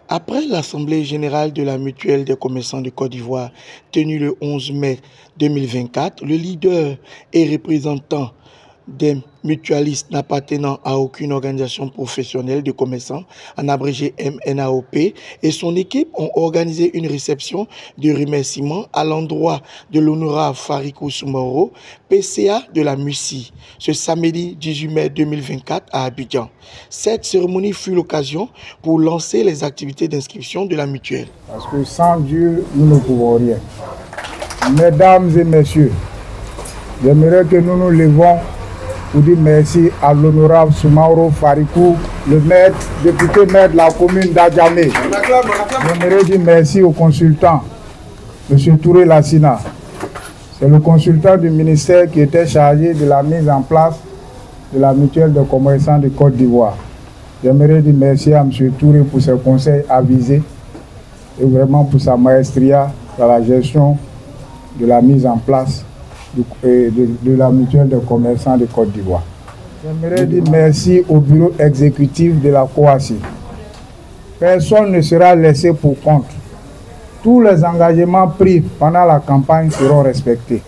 Après l'Assemblée générale de la Mutuelle des commerçants de Côte d'Ivoire tenue le 11 mai 2024, le leader et représentant des mutualistes n'appartenant à aucune organisation professionnelle de commerçants, en abrégé MNAOP, et son équipe ont organisé une réception de remerciements à l'endroit de l'honorable Farikou Soumaoro, PCA de la MUCI, ce samedi 18 mai 2024 à Abidjan. Cette cérémonie fut l'occasion pour lancer les activités d'inscription de la mutuelle. Parce que sans Dieu, nous ne pouvons rien. Mesdames et messieurs, j'aimerais que nous nous levons pour dire merci à l'honorable Soumaoro Farikou, le maire, député maire de la commune d'Adjamé. J'aimerais dire merci au consultant, M. Touré Lassina. C'est le consultant du ministère qui était chargé de la mise en place de la mutuelle de commerçants de Côte d'Ivoire. J'aimerais dire merci à M. Touré pour ses conseils avisés et vraiment pour sa maestria dans la gestion de la mise en place de la mutuelle de commerçants de Côte d'Ivoire. J'aimerais dire merci au bureau exécutif de la COACI. Personne ne sera laissé pour compte. Tous les engagements pris pendant la campagne seront respectés.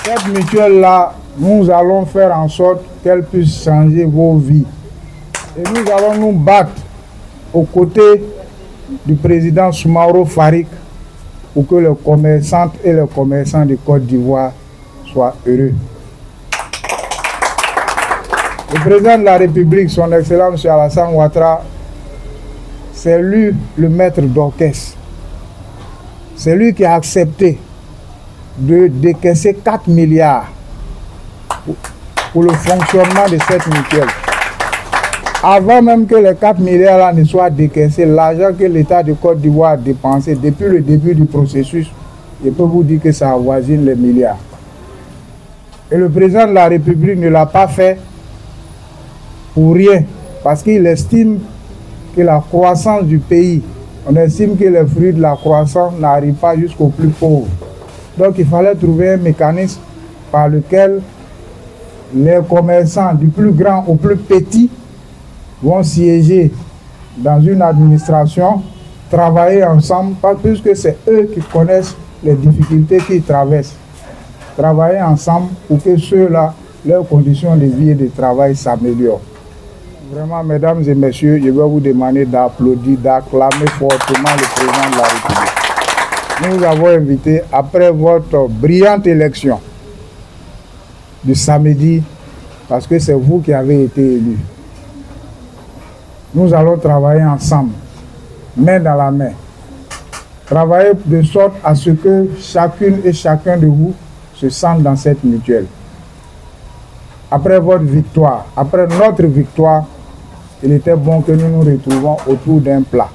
Cette mutuelle-là, nous allons faire en sorte qu'elle puisse changer vos vies. Et nous allons nous battre aux côtés du président Soumaoro Farik pour que les commerçantes et les commerçants de Côte d'Ivoire soient heureux. Le président de la République, son excellent M. Alassane Ouattara, c'est lui le maître d'orchestre. C'est lui qui a accepté de décaisser 4 milliards pour le fonctionnement de cette mutuelle. Avant même que les 4 milliards là ne soient décaissés, l'argent que l'État de Côte d'Ivoire a dépensé depuis le début du processus, je peux vous dire que ça avoisine les milliards. Et le président de la République ne l'a pas fait pour rien, parce qu'il estime que la croissance du pays, on estime que les fruits de la croissance n'arrivent pas jusqu'aux plus pauvres. Donc il fallait trouver un mécanisme par lequel les commerçants du plus grand au plus petit vont siéger dans une administration, travailler ensemble, pas plus que c'est eux qui connaissent les difficultés qu'ils traversent. Travailler ensemble pour que ceux-là, leurs conditions de vie et de travail s'améliorent. Vraiment, mesdames et messieurs, je vais vous demander d'applaudir, d'acclamer fortement le président de la République. Nous avons invité, après votre brillante élection du samedi, parce que c'est vous qui avez été élu. Nous allons travailler ensemble, main dans la main. Travailler de sorte à ce que chacune et chacun de vous se sente dans cette mutuelle. Après votre victoire, après notre victoire, il était bon que nous nous retrouvions autour d'un plat.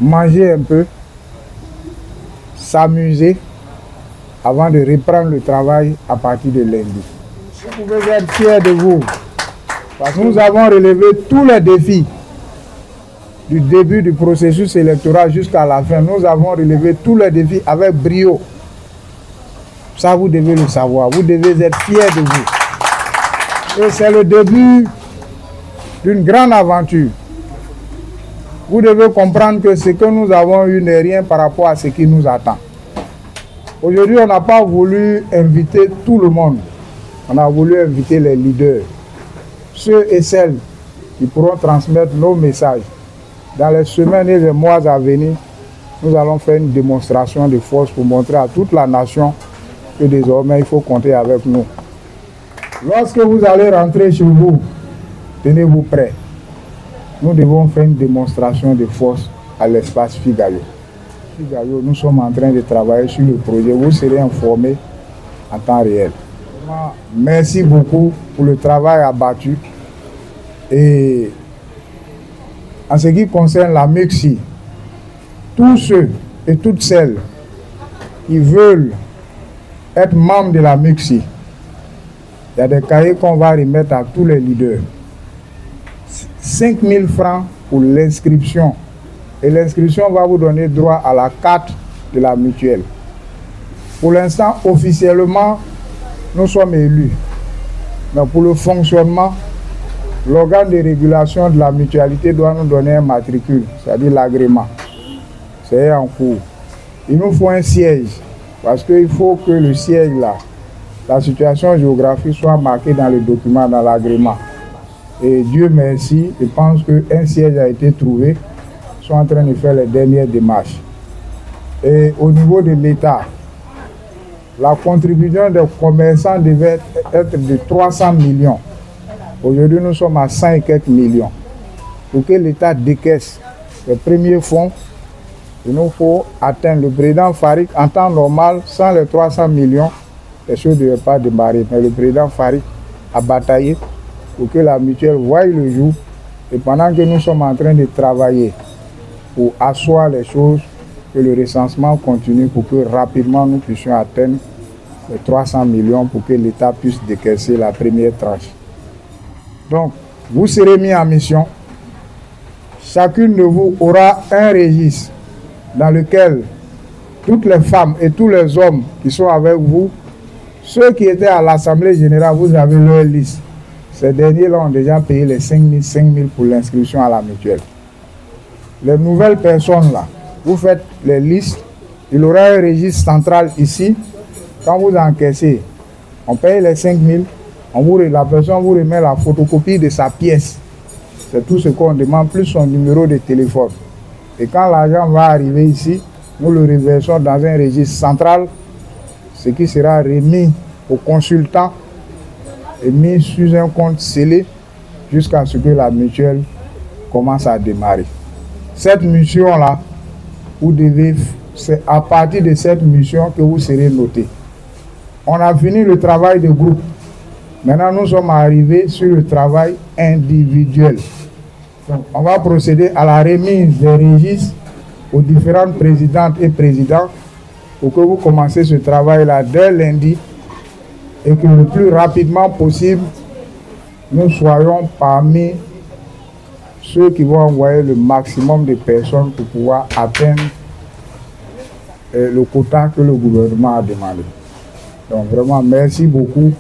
Manger un peu, s'amuser, avant de reprendre le travail à partir de lundi. Vous pouvez être fiers de vous, parce que nous avons relevé tous les défis du début du processus électoral jusqu'à la fin. Nous avons relevé tous les défis avec brio. Ça, vous devez le savoir. Vous devez être fiers de vous. Et c'est le début d'une grande aventure. Vous devez comprendre que ce que nous avons eu n'est rien par rapport à ce qui nous attend. Aujourd'hui, on n'a pas voulu inviter tout le monde. On a voulu inviter les leaders. Ceux et celles qui pourront transmettre nos messages. Dans les semaines et les mois à venir, nous allons faire une démonstration de force pour montrer à toute la nation que désormais il faut compter avec nous. Lorsque vous allez rentrer chez vous, tenez-vous prêts. Nous devons faire une démonstration de force à l'espace Figaro. Figaro, nous sommes en train de travailler sur le projet. Vous serez informés en temps réel. Merci beaucoup pour le travail abattu. Et en ce qui concerne la MUCI, tous ceux et toutes celles qui veulent être membres de la MUCI, il y a des cahiers qu'on va remettre à tous les leaders. 5 000 francs pour l'inscription. Et l'inscription va vous donner droit à la carte de la mutuelle. Pour l'instant, officiellement, nous sommes élus. Mais pour le fonctionnement, l'organe de régulation de la mutualité doit nous donner un matricule, c'est-à-dire l'agrément. C'est en cours. Il nous faut un siège, parce qu'il faut que le siège là, la situation géographique soit marquée dans le document, dans l'agrément. Et Dieu merci, je pense qu'un siège a été trouvé. Ils sont en train de faire les dernières démarches. Et au niveau de l'État, la contribution des commerçants devait être de 300 millions. Aujourd'hui, nous sommes à 100 et quelques millions. Pour que l'État décaisse les premiers fonds, il nous faut atteindre le président Farik en temps normal, sans les 300 millions, les choses ne devaient pas démarrer. Mais le président Farik a bataillé pour que la mutuelle voie le jour. Et pendant que nous sommes en train de travailler pour asseoir les choses, que le recensement continue pour que rapidement nous puissions atteindre les 300 millions pour que l'État puisse décaisser la première tranche. Donc, vous serez mis en mission. Chacune de vous aura un registre dans lequel toutes les femmes et tous les hommes qui sont avec vous, ceux qui étaient à l'Assemblée générale, vous avez leur liste. Ces derniers-là ont déjà payé les 5 000 pour l'inscription à la mutuelle. Les nouvelles personnes là, vous faites les listes, il y aura un registre central ici. Quand vous encaissez, on paye les 5 000, la personne vous remet la photocopie de sa pièce. C'est tout ce qu'on demande, plus son numéro de téléphone. Et quand l'argent va arriver ici, nous le reversons dans un registre central, ce qui sera remis au consultant et mis sur un compte scellé jusqu'à ce que la mutuelle commence à démarrer. Cette mission-là, c'est à partir de cette mission que vous serez noté. On a fini le travail de groupe. Maintenant, nous sommes arrivés sur le travail individuel. Donc, on va procéder à la remise des registres aux différentes présidentes et présidents pour que vous commenciez ce travail-là dès lundi et que le plus rapidement possible, nous soyons parmi ceux qui vont envoyer le maximum de personnes pour pouvoir atteindre le quota que le gouvernement a demandé. Donc vraiment, merci beaucoup.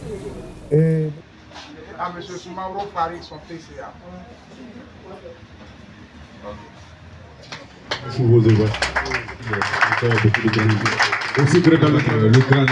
Et à M. Soumaoro Farik, son TCA. Merci beaucoup. Aussi, le grand